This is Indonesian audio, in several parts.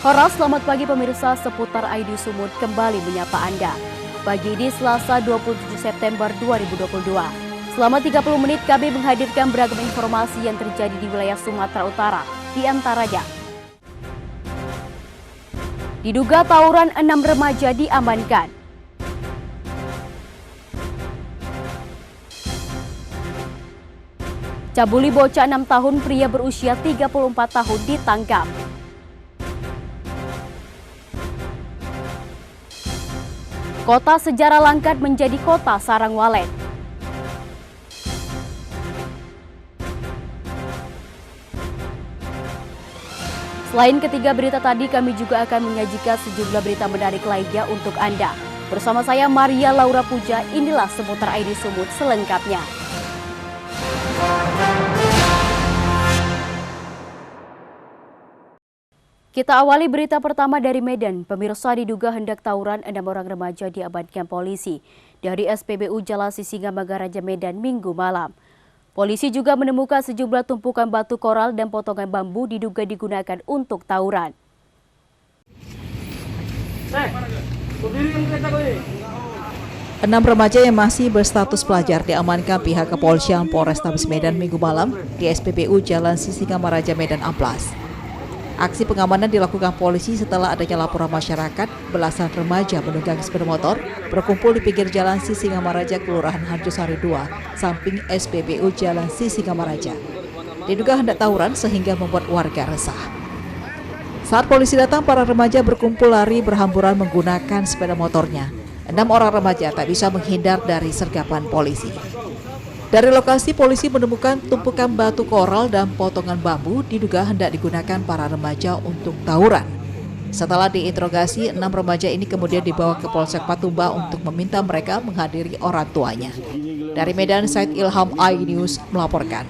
Halo, selamat pagi pemirsa, seputar ID Sumut kembali menyapa Anda. Pagi ini Selasa 27 September 2022. Selama 30 menit kami menghadirkan beragam informasi yang terjadi di wilayah Sumatera Utara. Di antaranya, diduga tawuran 6 remaja diamankan. Cabuli bocah 6 tahun pria berusia 34 tahun ditangkap. Kota sejarah Langkat menjadi kota sarang walet. Selain ketiga berita tadi, kami juga akan menyajikan sejumlah berita menarik lainnya untuk Anda. Bersama saya Maria Laura Puja, inilah seputar ID Sumut selengkapnya. Kita awali berita pertama dari Medan. Pemirsa, diduga hendak tawuran 6 orang remaja diamankan polisi dari SPBU Jalan Sisingamangaraja Medan Minggu malam. Polisi juga menemukan sejumlah tumpukan batu koral dan potongan bambu diduga digunakan untuk tawuran. Enam remaja yang masih berstatus pelajar diamankan pihak kepolisian Polrestabes Medan Minggu malam di SPBU Jalan Sisingamangaraja Medan Amplas. Aksi pengamanan dilakukan polisi setelah adanya laporan masyarakat belasan remaja menunggang sepeda motor berkumpul di pinggir Jalan Sisingamangaraja, Kelurahan Harjosari 2, samping SPBU Jalan Sisingamangaraja. Diduga hendak tawuran sehingga membuat warga resah. Saat polisi datang, para remaja berkumpul lari berhamburan menggunakan sepeda motornya. 6 orang remaja tak bisa menghindar dari sergapan polisi. Dari lokasi, polisi menemukan tumpukan batu koral dan potongan bambu diduga hendak digunakan para remaja untuk tawuran. Setelah diinterogasi, 6 remaja ini kemudian dibawa ke Polsek Patumba untuk meminta mereka menghadiri orang tuanya. Dari Medan, Said Ilham iNews melaporkan.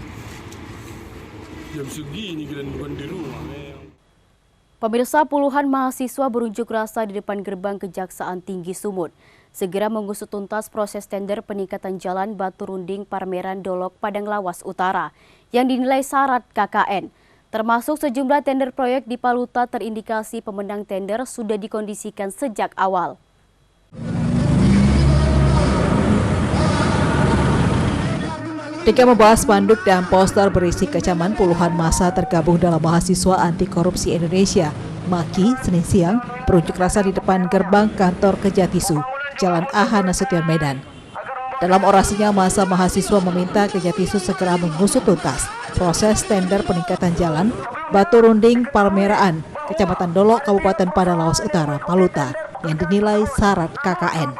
Pemirsa, puluhan mahasiswa berunjuk rasa di depan gerbang Kejaksaan Tinggi Sumut segera mengusut tuntas proses tender peningkatan jalan Batu Runding Parmeran Dolok Padang Lawas Utara yang dinilai syarat KKN. Termasuk sejumlah tender proyek di Paluta terindikasi pemenang tender sudah dikondisikan sejak awal. Dengan membahas spanduk dan poster berisi kecaman, puluhan massa tergabung dalam Mahasiswa Anti Korupsi Indonesia (MAKI) Senin siang berunjuk rasa di depan gerbang kantor Kejatisu, Jalan AH Nasution Medan. Dalam orasinya, massa mahasiswa meminta Kejatisu segera mengusut tuntas proses tender peningkatan jalan Batu Runding Parmeraan, Kecamatan Dolok, Kabupaten Padang Lawas Utara, Paluta, yang dinilai syarat KKN.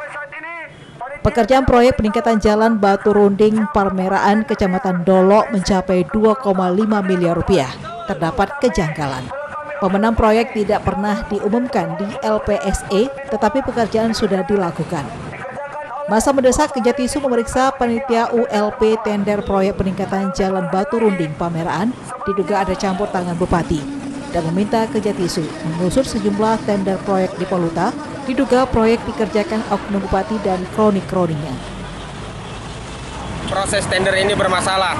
Pekerjaan proyek peningkatan jalan Batu Runding Parmeraan, Kecamatan Dolok mencapai 2,5 miliar rupiah. Terdapat kejanggalan. Pemenang proyek tidak pernah diumumkan di LPSE, tetapi pekerjaan sudah dilakukan. Massa mendesak Kejatisu memeriksa panitia ULP tender proyek peningkatan jalan Batu Runding Parmeraan, diduga ada campur tangan Bupati, dan meminta Kejatisu mengusut sejumlah tender proyek di Paluta, diduga proyek dikerjakan oknum Bupati dan kroni-kroninya. Proses tender ini bermasalah,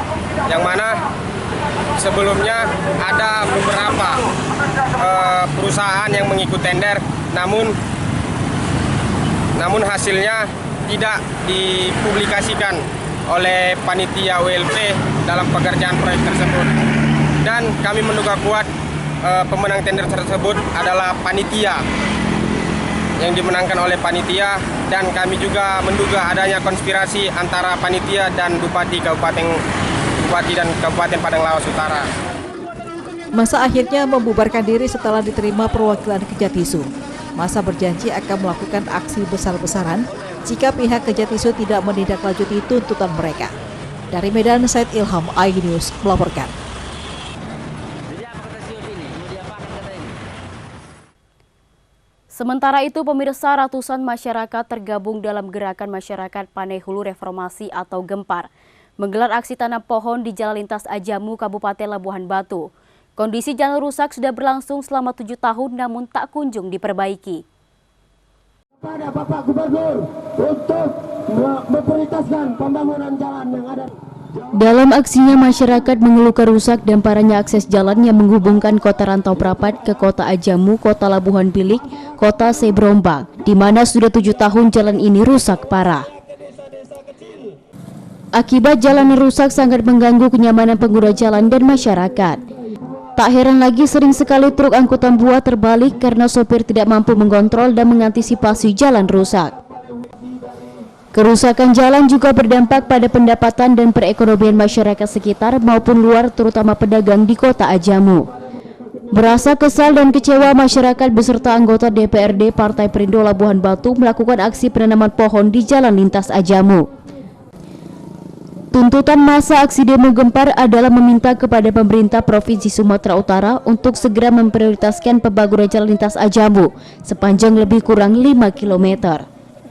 yang mana sebelumnya ada beberapa perusahaan yang mengikut tender, namun hasilnya tidak dipublikasikan oleh panitia ULP dalam pekerjaan proyek tersebut. Dan kami menduga kuat pemenang tender tersebut adalah panitia, yang dimenangkan oleh panitia, dan kami juga menduga adanya konspirasi antara panitia dan Bupati dan Kabupaten Padang Lawas Utara. Massa akhirnya membubarkan diri setelah diterima perwakilan Kejatisu. Massa berjanji akan melakukan aksi besar-besaran jika pihak Kejatisu tidak menindaklanjuti tuntutan mereka. Dari Medan, Said Ilham iNews melaporkan. Sementara itu, pemirsa, ratusan masyarakat tergabung dalam Gerakan Masyarakat Panai Hulu Reformasi atau Gempar menggelar aksi tanam pohon di Jalan Lintas Ajamu, Kabupaten Labuhan Batu. Kondisi jalan rusak sudah berlangsung selama 7 tahun namun tak kunjung diperbaiki. Kepada Bapak Gubernur untuk memprioritaskan pembangunan jalan yang ada. Dalam aksinya, masyarakat mengeluhkan rusak dan parahnya akses jalan yang menghubungkan Kota Rantau Prapat ke Kota Ajamu, Kota Labuhan Bilik, Kota Sebrombang, di mana sudah 7 tahun jalan ini rusak parah. Akibat jalan yang rusak sangat mengganggu kenyamanan pengguna jalan dan masyarakat. Tak heran lagi sering sekali truk angkutan buah terbalik karena sopir tidak mampu mengontrol dan mengantisipasi jalan rusak. Kerusakan jalan juga berdampak pada pendapatan dan perekonomian masyarakat sekitar maupun luar, terutama pedagang di Kota Ajamu. Merasa kesal dan kecewa, masyarakat beserta anggota DPRD Partai Perindo Labuhan Batu melakukan aksi penanaman pohon di jalan lintas Ajamu. Tuntutan massa aksi demo gempar adalah meminta kepada pemerintah Provinsi Sumatera Utara untuk segera memprioritaskan pembangunan jalan lintas Ajamu sepanjang lebih kurang 5 km.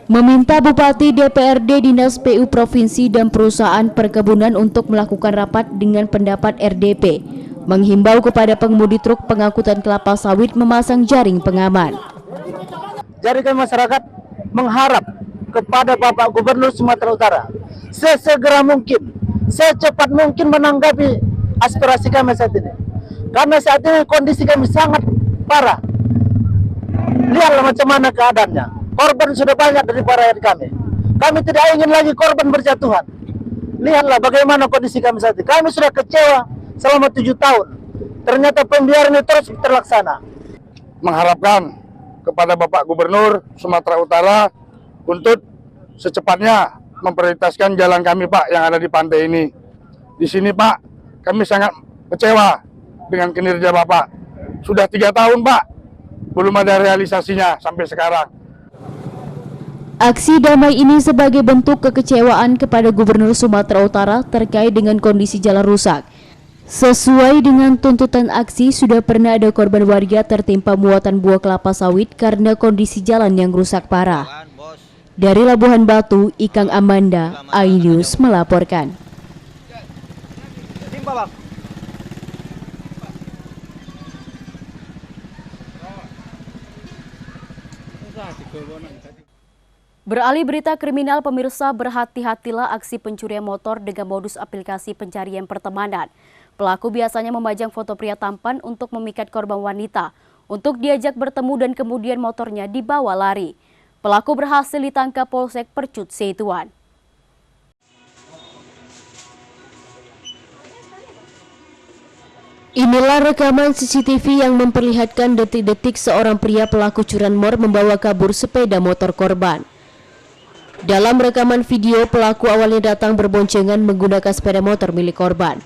Meminta Bupati, DPRD, Dinas PU Provinsi dan perusahaan perkebunan untuk melakukan rapat dengan pendapat RDP, menghimbau kepada pengemudi truk pengangkutan kelapa sawit memasang jaring pengaman. Jadi masyarakat mengharap kepada Bapak Gubernur Sumatera Utara sesegera mungkin, secepat mungkin menanggapi aspirasi kami saat ini. Karena saat ini kondisi kami sangat parah. Lihatlah macam mana keadaannya. Korban sudah banyak dari para rakyat kami. Kami tidak ingin lagi korban berjatuhan. Lihatlah bagaimana kondisi kami saat ini. Kami sudah kecewa selama 7 tahun. Ternyata pembiaran ini terus terlaksana. Mengharapkan kepada Bapak Gubernur Sumatera Utara untuk secepatnya memprioritaskan jalan kami, Pak, yang ada di pantai ini. Di sini, Pak, kami sangat kecewa dengan kinerja Bapak. Sudah 3 tahun, Pak, belum ada realisasinya sampai sekarang. Aksi damai ini sebagai bentuk kekecewaan kepada Gubernur Sumatera Utara terkait dengan kondisi jalan rusak. Sesuai dengan tuntutan aksi, sudah pernah ada korban warga tertimpa muatan buah kelapa sawit karena kondisi jalan yang rusak parah. Dari Labuhan Batu, Ikang Amanda, iNews melaporkan. Beralih berita kriminal, pemirsa, berhati-hatilah aksi pencurian motor dengan modus aplikasi pencarian pertemanan. Pelaku biasanya memajang foto pria tampan untuk memikat korban wanita untuk diajak bertemu dan kemudian motornya dibawa lari. Pelaku berhasil ditangkap Polsek Percut Setuan. Inilah rekaman CCTV yang memperlihatkan detik-detik seorang pria pelaku curanmor membawa kabur sepeda motor korban. Dalam rekaman video, pelaku awalnya datang berboncengan menggunakan sepeda motor milik korban.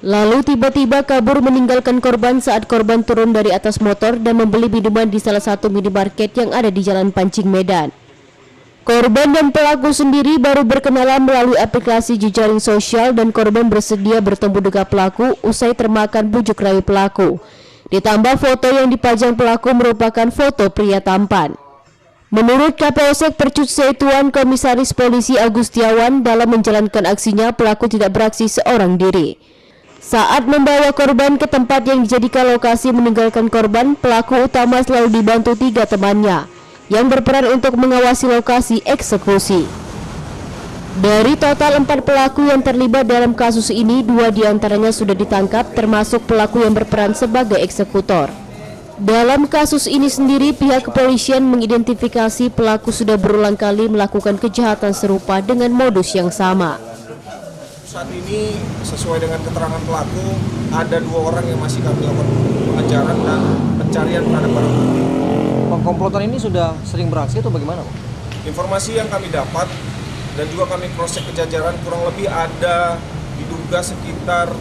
Lalu tiba-tiba kabur meninggalkan korban saat korban turun dari atas motor dan membeli minuman di salah satu minimarket yang ada di Jalan Pancing Medan. Korban dan pelaku sendiri baru berkenalan melalui aplikasi jejaring sosial dan korban bersedia bertemu dengan pelaku usai termakan bujuk rayu pelaku. Ditambah foto yang dipajang pelaku merupakan foto pria tampan. Menurut Kapolsek Percut Setuan, Komisaris Polisi Agustiawan, dalam menjalankan aksinya pelaku tidak beraksi seorang diri. Saat membawa korban ke tempat yang dijadikan lokasi meninggalkan korban, pelaku utama selalu dibantu 3 temannya yang berperan untuk mengawasi lokasi eksekusi. Dari total 4 pelaku yang terlibat dalam kasus ini, 2 diantaranya sudah ditangkap, termasuk pelaku yang berperan sebagai eksekutor. Dalam kasus ini sendiri, pihak kepolisian mengidentifikasi pelaku sudah berulang kali melakukan kejahatan serupa dengan modus yang sama. Saat ini sesuai dengan keterangan pelaku, ada 2 orang yang masih kami lakukan pengejaran dan pencarian terhadap barang bukti. Komplotan ini sudah sering beraksi atau bagaimana, Pak? Informasi yang kami dapat dan juga kami proses kejajaran, kurang lebih ada diduga sekitar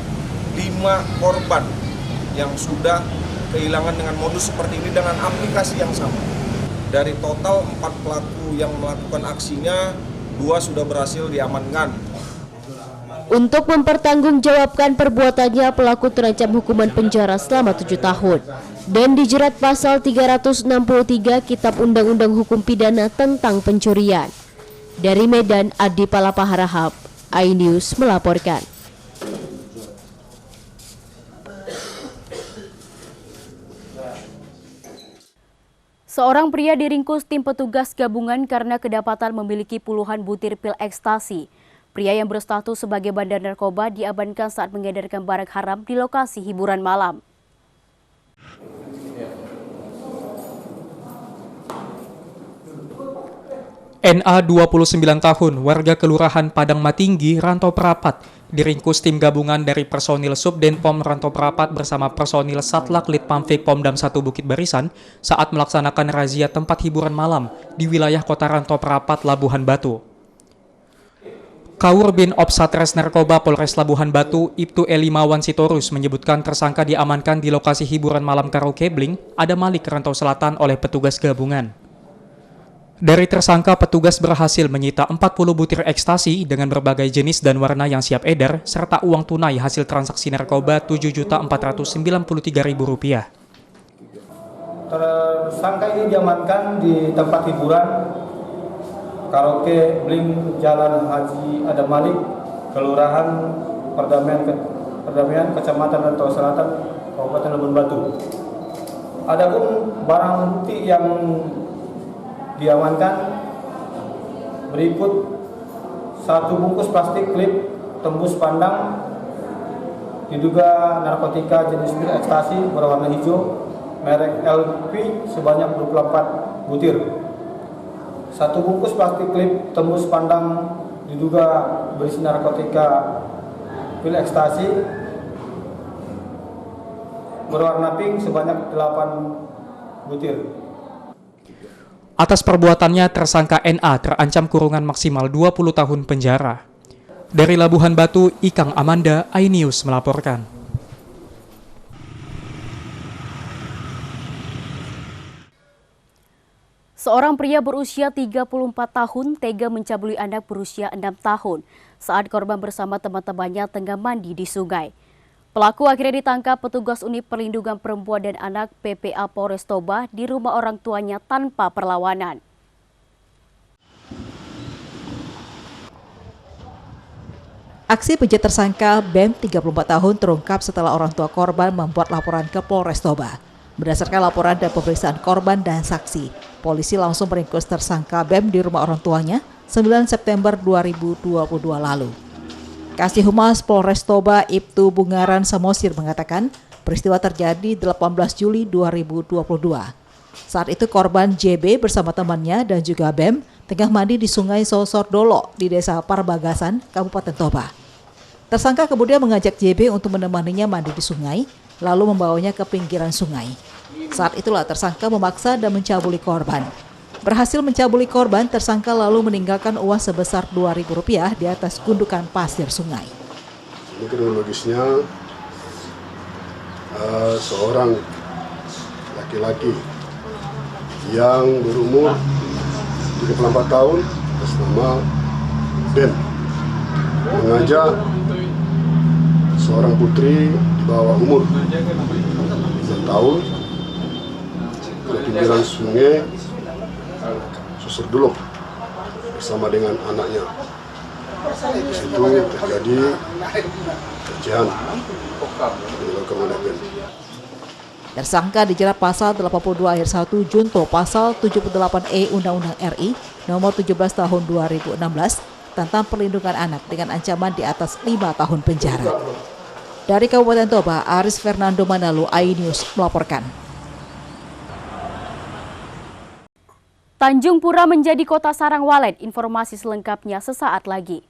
5 korban yang sudah kehilangan dengan modus seperti ini dengan aplikasi yang sama. Dari total 4 pelaku yang melakukan aksinya, 2 sudah berhasil diamankan. Untuk mempertanggungjawabkan perbuatannya, pelaku terancam hukuman penjara selama 7 tahun dan dijerat pasal 363 Kitab Undang-Undang Hukum Pidana tentang pencurian. Dari Medan, Adi Palapaharahap, iNews melaporkan. Seorang pria diringkus tim petugas gabungan karena kedapatan memiliki puluhan butir pil ekstasi. Pria yang berstatus sebagai bandar narkoba diamankan saat mengedarkan barang haram di lokasi hiburan malam. NA 29 tahun, warga Kelurahan Padang Matinggi, Rantau Prapat, diringkus tim gabungan dari personil Subdenpom Rantau Prapat bersama personil Satlak Litpamfik Pomdam 1 Bukit Barisan saat melaksanakan razia tempat hiburan malam di wilayah Kota Rantau Prapat, Labuhan Batu. Kaur Bin Opsatres Narkoba Polres Labuhan Batu, Ibtu Elimawan Sitorus menyebutkan tersangka diamankan di lokasi hiburan malam karaoke Bling, Ada Malik, Rantau Selatan oleh petugas gabungan. Dari tersangka, petugas berhasil menyita 40 butir ekstasi dengan berbagai jenis dan warna yang siap edar, serta uang tunai hasil transaksi narkoba Rp7.493.000. Tersangka ini diamankan di tempat hiburan karaoke Bling Jalan Haji Ada Malik, Kelurahan Perdamaian, Kecamatan Rantau Selatan, Kabupaten Labuhan Batu. Adapun barang bukti yang diamankan berikut 1 bungkus plastik klip tembus pandang diduga narkotika jenis pil ekstasi berwarna hijau merek LP sebanyak 24 butir. 1 bungkus plastik klip tembus pandang diduga berisi narkotika pil ekstasi berwarna pink sebanyak 8 butir. Atas perbuatannya, tersangka NA terancam kurungan maksimal 20 tahun penjara. Dari Labuhan Batu, Ikang Amanda, iNews melaporkan. Seorang pria berusia 34 tahun tega mencabuli anak berusia 6 tahun saat korban bersama teman-temannya tengah mandi di sungai. Pelaku akhirnya ditangkap petugas unit perlindungan perempuan dan anak PPA Polres Toba di rumah orang tuanya tanpa perlawanan. Aksi bejat tersangka BEM 34 tahun terungkap setelah orang tua korban membuat laporan ke Polres Toba. Berdasarkan laporan dan pemeriksaan korban dan saksi, polisi langsung meringkus tersangka BEM di rumah orang tuanya 9 September 2022 lalu. Kasih Humas Polres Toba Ibtu Bungaran Samosir mengatakan peristiwa terjadi 18 Juli 2022. Saat itu korban JB bersama temannya dan juga BEM tengah mandi di Sungai Sosordolo di Desa Parbagasan, Kabupaten Toba. Tersangka kemudian mengajak JB untuk menemaninya mandi di sungai, lalu membawanya ke pinggiran sungai. Saat itulah tersangka memaksa dan mencabuli korban. Berhasil mencabuli korban, tersangka lalu meninggalkan uang sebesar Rp2.000 di atas gundukan pasir sungai. Ini kronologisnya seorang laki-laki yang berumur 34 tahun atas nama Ben mengajak seorang putri di bawah umur 9 tahun ke pinggiran sungai Sosordolo bersama dengan anaknya. Di situ terjadi pelecehan dilakukan oleh Ben. Tersangka dijerat pasal 82 ayat 1 junto pasal 78E Undang-Undang RI nomor 17 tahun 2016 tentang perlindungan anak dengan ancaman di atas 5 tahun penjara. Dari Kabupaten Toba, Aris Fernando Manalu, iNews melaporkan. Tanjung Pura menjadi kota sarang walet. Informasi selengkapnya sesaat lagi.